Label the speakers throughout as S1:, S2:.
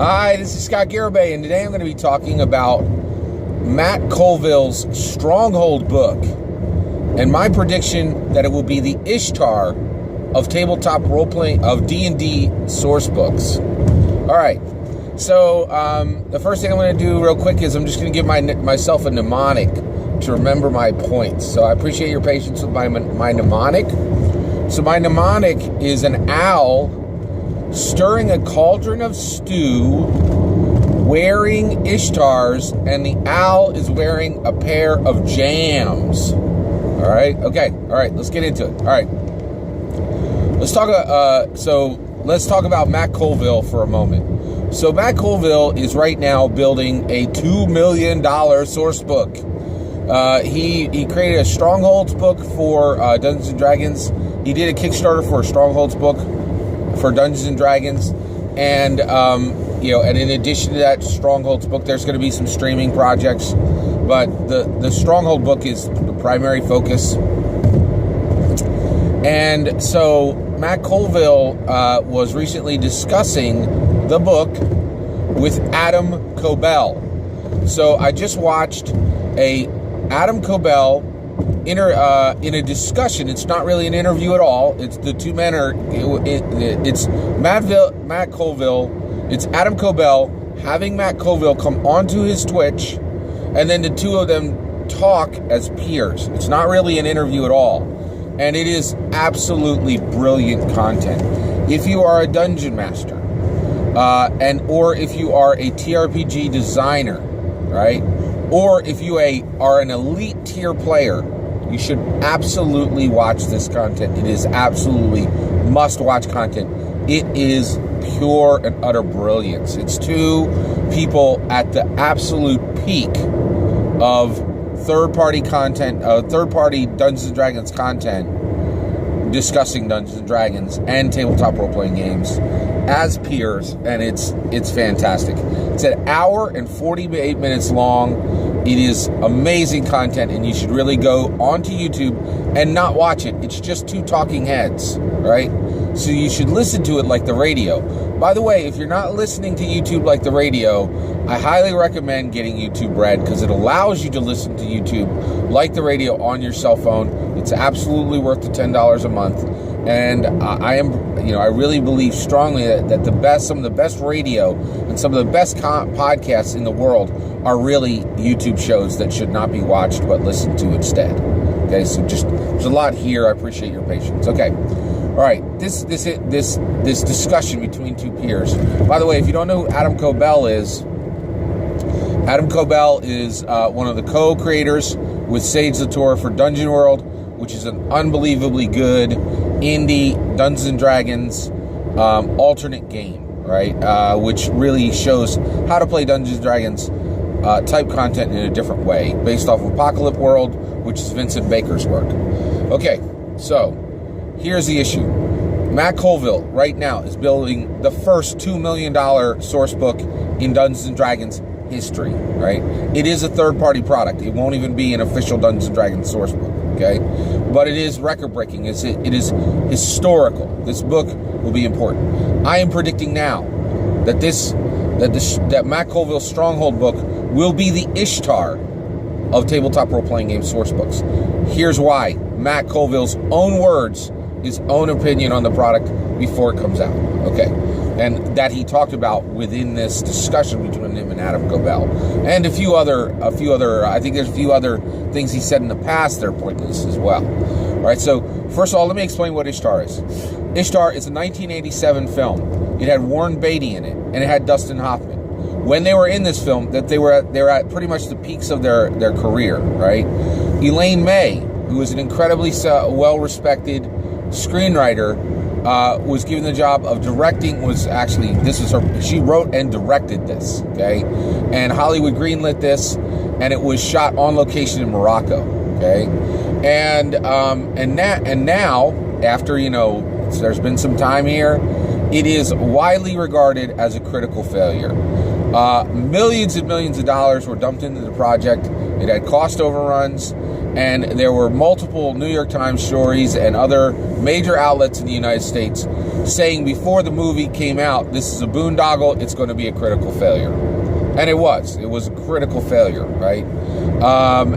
S1: Hi, this is Scott Garibay, and today I'm going to be talking about Matt Colville's Stronghold book and my prediction that it will be the Ishtar of tabletop role-playing, of D&D source books. All right, so the first thing I'm going to do real quick is I'm just going to give myself a mnemonic to remember my points. So I appreciate your patience with my mnemonic. So my mnemonic is an owl stirring a cauldron of stew, wearing Ishtars, and the owl is wearing a pair of jams. All right, okay, all right, let's get into it. All right, let's talk about Matt Colville for a moment. So Matt Colville is right now building a $2 million source book. He created a Strongholds book for Dungeons and Dragons. He did a Kickstarter for a Strongholds book for Dungeons and Dragons, and and in addition to that Strongholds book, there's going to be some streaming projects, but the Stronghold book is the primary focus. And so Matt Colville was recently discussing the book with Adam Koebel. So I just watched a Adam Koebel in a discussion. It's not really an interview at all. It's the two men are. It's Matt Colville. It's Adam Koebel having Matt Colville come onto his Twitch, and then the two of them talk as peers. It's not really an interview at all, and it is absolutely brilliant content. If you are a dungeon master, or if you are a TRPG designer, right, or if you are an elite tier player, you should absolutely watch this content. It is absolutely must-watch content. It is pure and utter brilliance. It's two people at the absolute peak of third-party content, third-party Dungeons & Dragons content, discussing Dungeons & Dragons and tabletop role-playing games as peers, and it's fantastic. It's an hour and 48 minutes long. It is amazing content, and you should really go onto YouTube and not watch it. It's just two talking heads, right? So you should listen to it like the radio. By the way, if you're not listening to YouTube like the radio, I highly recommend getting YouTube Red, because it allows you to listen to YouTube like the radio on your cell phone. It's absolutely worth the $10 a month. And I really believe strongly that some of the best radio and some of the best podcasts in the world are really YouTube shows that should not be watched but listened to instead. Okay, so there's a lot here. I appreciate your patience. Okay, all right. This discussion between two peers. By the way, if you don't know who Adam Koebel is one of the co-creators with Sage Latour for Dungeon World, which is an unbelievably good indie Dungeons and Dragons alternate game, right? Which really shows how to play Dungeons and Dragons type content in a different way, based off of Apocalypse World, which is Vincent Baker's work. Okay, so here's the issue. Matt Colville right now is building the first $2 million source book in Dungeons and Dragons history, right? It is a third-party product. It won't even be an official Dungeons & Dragons source book, okay? But it is record-breaking. It is historical. This book will be important. I am predicting now that Matt Colville's Stronghold book will be the Ishtar of tabletop role-playing game source books. Here's why. Matt Colville's own words, his own opinion on the product before it comes out, okay? And that he talked about within this discussion between him and Adam Koebel, and a few other. I think there's a few other things he said in the past that are pointless as well. All right. So first of all, let me explain what Ishtar is. Ishtar is a 1987 film. It had Warren Beatty in it, and it had Dustin Hoffman. When they were in this film, they were at pretty much the peaks of their career. Right. Elaine May, who was an incredibly well-respected screenwriter, was given the job of directing. She wrote and directed this, okay? And Hollywood greenlit this, and it was shot on location in Morocco, okay? And now, after, there's been some time here, it is widely regarded as a critical failure. Millions and millions of dollars were dumped into the project. It had cost overruns, And there were multiple New York Times stories and other major outlets in the United States saying before the movie came out, this is a boondoggle, it's going to be a critical failure. And it was. It was a critical failure, right?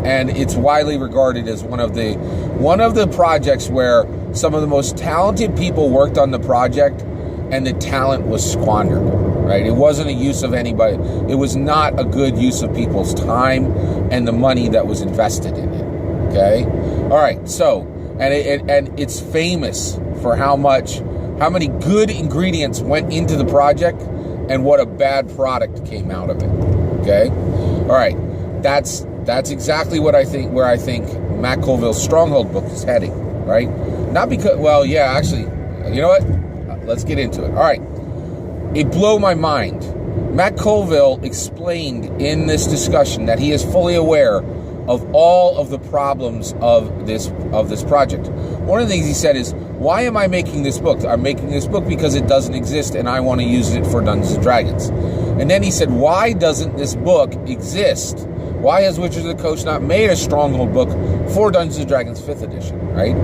S1: And it's widely regarded as one of the projects where some of the most talented people worked on the project and the talent was squandered, right? It wasn't a use of anybody. It was not a good use of people's time and the money that was invested in it, okay? All right, so, and it's famous for how many good ingredients went into the project and what a bad product came out of it, okay? All right, that's exactly where I think Matt Colville's Stronghold book is heading, right? Not because, well, yeah, actually, you know what? Let's get into it. All right. It blew my mind. Matt Colville explained in this discussion that he is fully aware of all of the problems of this project. One of the things he said is, why am I making this book? I'm making this book because it doesn't exist and I want to use it for Dungeons & Dragons. And then he said, why doesn't this book exist? Why has Wizards of the Coast not made a Stronghold book for Dungeons & Dragons 5th edition, right?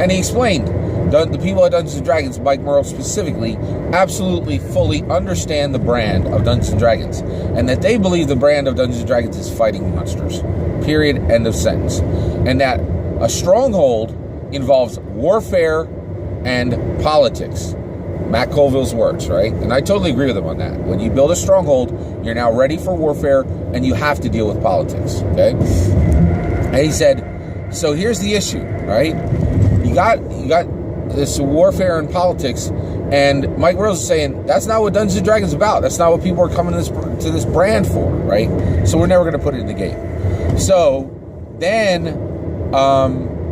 S1: And he explained, the people at Dungeons & Dragons, Mike Merle specifically, absolutely fully understand the brand of Dungeons & Dragons, and that they believe the brand of Dungeons & Dragons is fighting monsters. Period. End of sentence. And that a stronghold involves warfare and politics. Matt Colville's words, right? And I totally agree with him on that. When you build a stronghold, you're now ready for warfare, and you have to deal with politics, okay? And he said, so here's the issue, right? You got this warfare and politics, and Mike Rose is saying that's not what Dungeons & Dragons is about. That's not what people are coming to this brand for, right? So we're never going to put it in the game. So then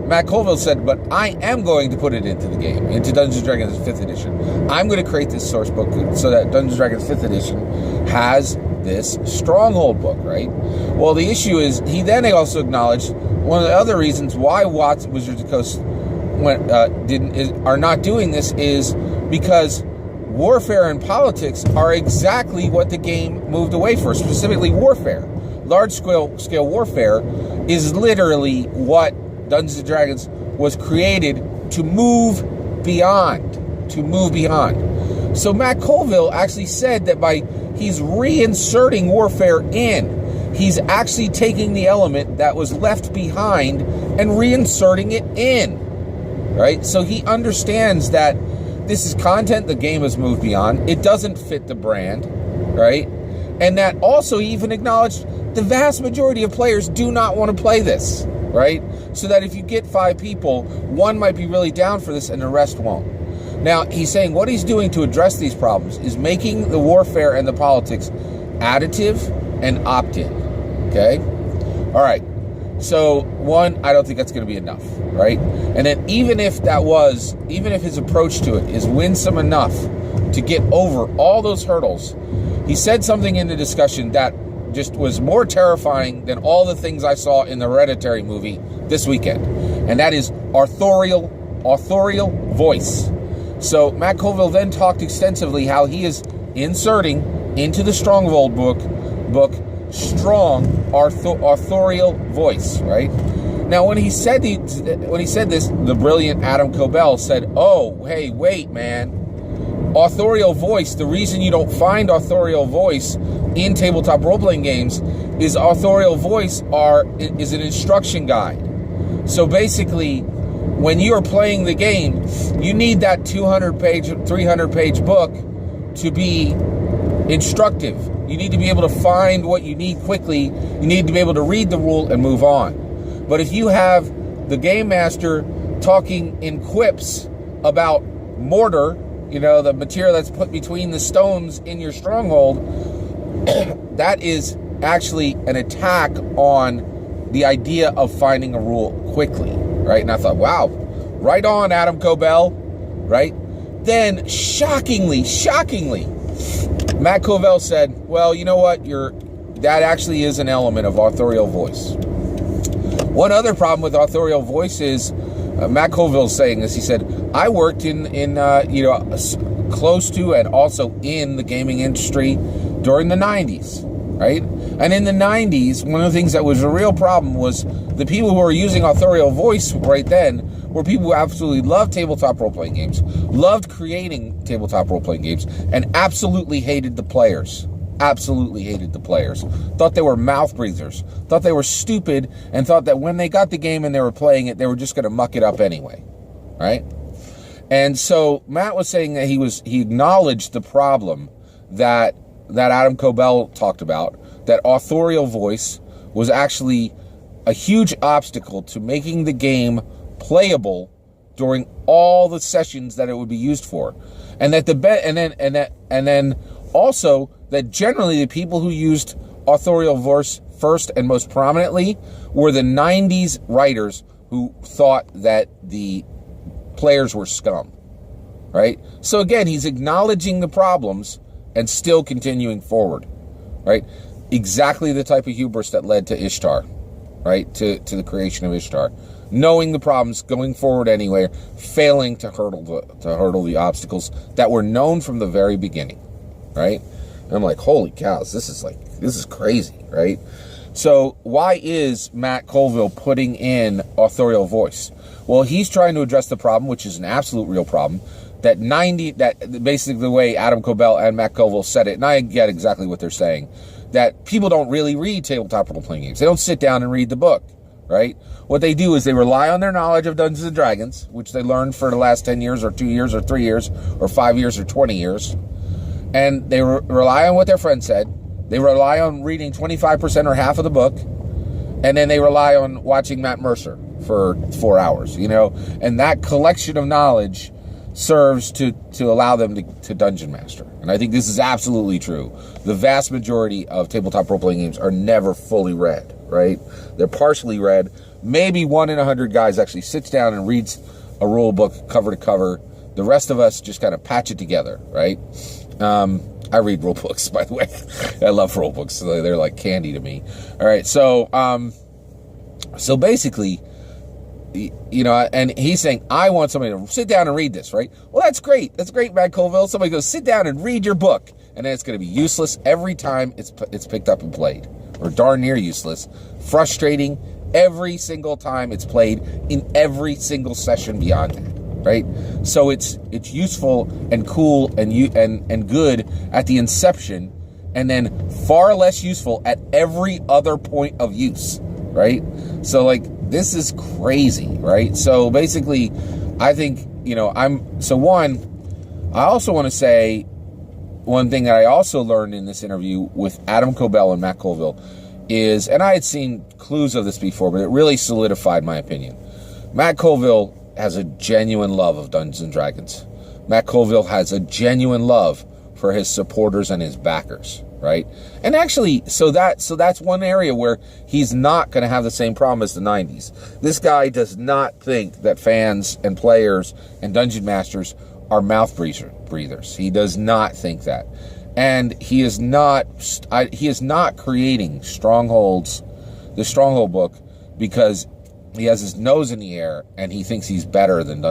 S1: Matt Colville said, but I am going to put it into the game, into Dungeons & Dragons 5th edition. I'm going to create this source book so that Dungeons & Dragons 5th edition has this Stronghold book, right? Well, the issue is, he then also acknowledged one of the other reasons why Wizards of the Coast are not doing this is because warfare and politics are exactly what the game moved away for, specifically warfare. Large-scale warfare is literally what Dungeons & Dragons was created to move beyond. So Matt Colville actually said that he's reinserting warfare in, he's actually taking the element that was left behind and reinserting it in. Right? So he understands that this is content the game has moved beyond. It doesn't fit the brand, right? And that also he even acknowledged the vast majority of players do not want to play this, right? So that if you get 5 people, one might be really down for this and the rest won't. Now, he's saying what he's doing to address these problems is making the warfare and the politics additive and opt-in, okay? All right. So, one, I don't think that's going to be enough, right? And then even if his approach to it is winsome enough to get over all those hurdles, he said something in the discussion that just was more terrifying than all the things I saw in the Hereditary movie this weekend. And that is authorial voice. So Matt Colville then talked extensively how he is inserting into the Stronghold book strong authorial voice, right? Now, when he said this, the brilliant Adam Cobell said, "Oh, hey, wait, man! Authorial voice. The reason you don't find authorial voice in tabletop role-playing games is authorial voice is an instruction guide. So basically, when you are playing the game, you need that 200-page, 300-page book to be instructive. You need to be able to find what you need quickly. You need to be able to read the rule and move on. But if you have the game master talking in quips about mortar, the material that's put between the stones in your stronghold, that is actually an attack on the idea of finding a rule quickly, right? And I thought, wow, right on, Adam Cobell, right? Then, shockingly, Matt Colville said, well, you know what? That actually is an element of authorial voice. One other problem with authorial voice is, Matt Colville's saying this, he said, I worked in close to and also in the gaming industry during the 90s, right? And in the 90s, one of the things that was a real problem was The people who were using authorial voice right then were people who absolutely loved tabletop role-playing games, loved creating tabletop role-playing games, and absolutely hated the players. Absolutely hated the players. Thought they were mouth breathers. Thought they were stupid, and thought that when they got the game and they were playing it, they were just going to muck it up anyway. Right? And so Matt was saying that he acknowledged the problem that Adam Colville talked about, that authorial voice was actually a huge obstacle to making the game playable during all the sessions that it would be used for, and that and then also that generally the people who used authorial voice first and most prominently were the 90s writers who thought that the players were scum, right? So again, he's acknowledging the problems and still continuing forward, right? Exactly the type of hubris that led to Ishtar, right? To the creation of Ishtar. Knowing the problems, going forward anyway, failing to hurdle the obstacles that were known from the very beginning, right? And I'm like, holy cows, this is crazy, right? So why is Matt Colville putting in authorial voice? Well, he's trying to address the problem, which is an absolute real problem, that basically the way Adam Colville and Matt Colville said it, and I get exactly what they're saying, that people don't really read tabletop role-playing games. They don't sit down and read the book, right? What they do is they rely on their knowledge of Dungeons and Dragons, which they learned for the last 10 years or 2 years or 3 years or 5 years or 20 years, and they rely on what their friend said. They rely on reading 25% or half of the book, and then they rely on watching Matt Mercer for 4 hours, and that collection of knowledge serves to allow them to dungeon master. And I think this is absolutely true. The vast majority of tabletop role-playing games are never fully read, right? They're partially read. Maybe 1 in 100 guys actually sits down and reads a rule book cover to cover. The rest of us just kind of patch it together, right? I read rule books, by the way. I love rule books. So they're like candy to me. All right, so basically, and he's saying, I want somebody to sit down and read this, right? Well, that's great. That's great, Matt Colville. Somebody goes, sit down and read your book. And then it's going to be useless every time it's picked up and played. Or darn near useless. Frustrating every single time it's played in every single session beyond that, right? So it's useful and cool and good at the inception, and then far less useful at every other point of use, right? So this is crazy, right? So basically, I think, I also want to say one thing that I also learned in this interview with Adam Colville and Matt Colville is, and I had seen clues of this before, but it really solidified my opinion. Matt Colville has a genuine love of Dungeons and Dragons. Matt Colville has a genuine love for his supporters and his backers, right? And actually, so that's one area where he's not going to have the same problem as the 90s. This guy does not think that fans and players and dungeon masters are mouth breathers. He does not think that. And he is not creating Strongholds, the Stronghold book, because he has his nose in the air and he thinks he's better than the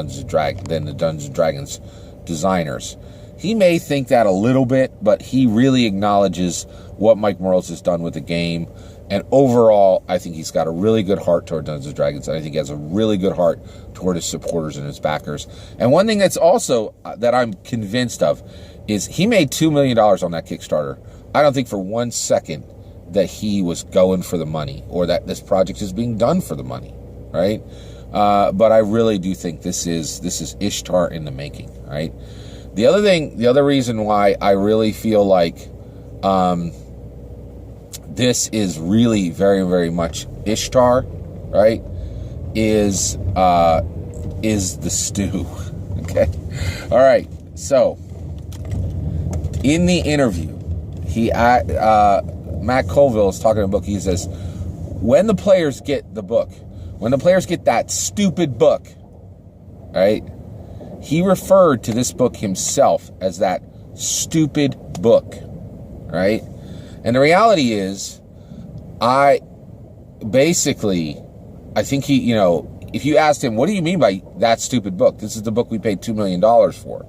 S1: Dungeons and Dragons designers. He may think that a little bit, but he really acknowledges what Mike Mearls has done with the game. And overall, I think he's got a really good heart toward Dungeons and Dragons, and I think he has a really good heart toward his supporters and his backers. And one thing that's also that I'm convinced of is he made $2 million on that Kickstarter. I don't think for 1 second that he was going for the money or that this project is being done for the money, right? But I really do think this is Ishtar in the making, right? The other reason why I really feel like this is really very, very much Ishtar, right, is the stew. Okay? All right. So, in the interview, Matt Colville is talking about a book. He says, when the players get the book, when the players get that stupid book, right, he referred to this book himself as that stupid book, right? And the reality is, I think he, if you asked him, what do you mean by that stupid book? This is the book we paid $2 million for.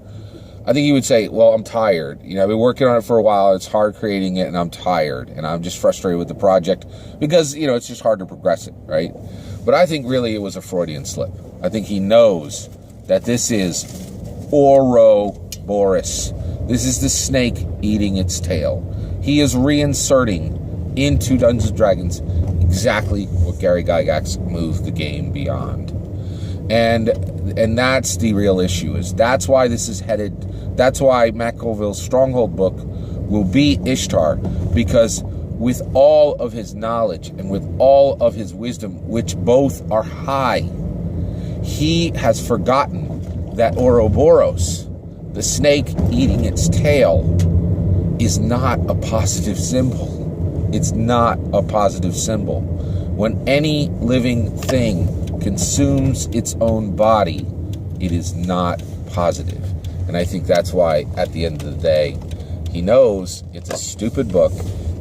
S1: I think he would say, well, I'm tired. I've been working on it for a while. It's hard creating it, and I'm tired. And I'm just frustrated with the project because, it's just hard to progress it, right? But I think really it was a Freudian slip. I think he knows that this is Ouroboros. This is the snake eating its tail. He is reinserting into Dungeons & Dragons exactly what Gary Gygax moved the game beyond. And that's the real issue. That's why this is headed. That's why Matt Colville's Stronghold book will be Ishtar, because with all of his knowledge and with all of his wisdom, which both are high, he has forgotten that Ouroboros, the snake eating its tail, is not a positive symbol. It's not a positive symbol. When any living thing consumes its own body, it is not positive. And I think that's why, at the end of the day, he knows it's a stupid book.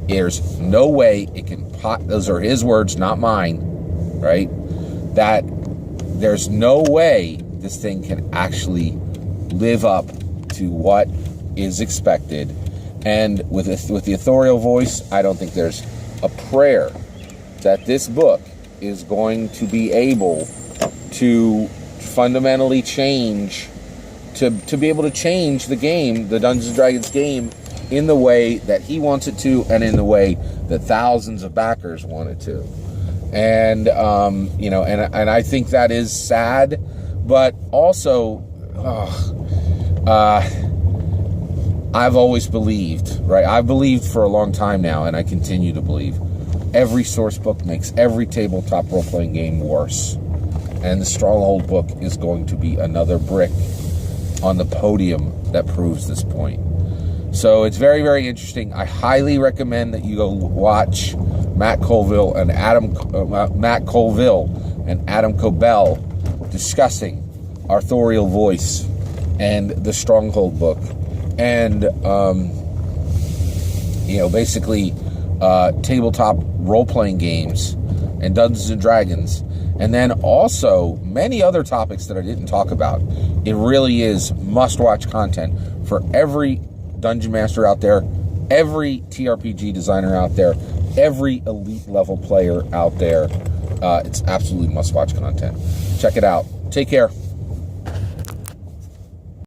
S1: There's no way it can, those are his words, not mine, right? That there's no way this thing can actually live up to what is expected. And with the authorial voice, I don't think there's a prayer that this book is going to be able to fundamentally change, to be able to change the game, the Dungeons & Dragons game, in the way that he wants it to, and in the way that thousands of backers want it to. And and I think that is sad, but also I've always believed, right? I've believed for a long time now, and I continue to believe, every source book makes every tabletop role-playing game worse. And the Stronghold book is going to be another brick on the podium that proves this point. So it's very, very interesting. I highly recommend that you go watch Matt Colville and Adam Cobell discussing Arthurial Voice and the Stronghold book, and basically tabletop role-playing games and Dungeons and Dragons, and then also many other topics that I didn't talk about. It really is must-watch content for every dungeon master out there, every TRPG designer out there, every elite level player out there. It's absolutely must-watch content. Check it out. Take care.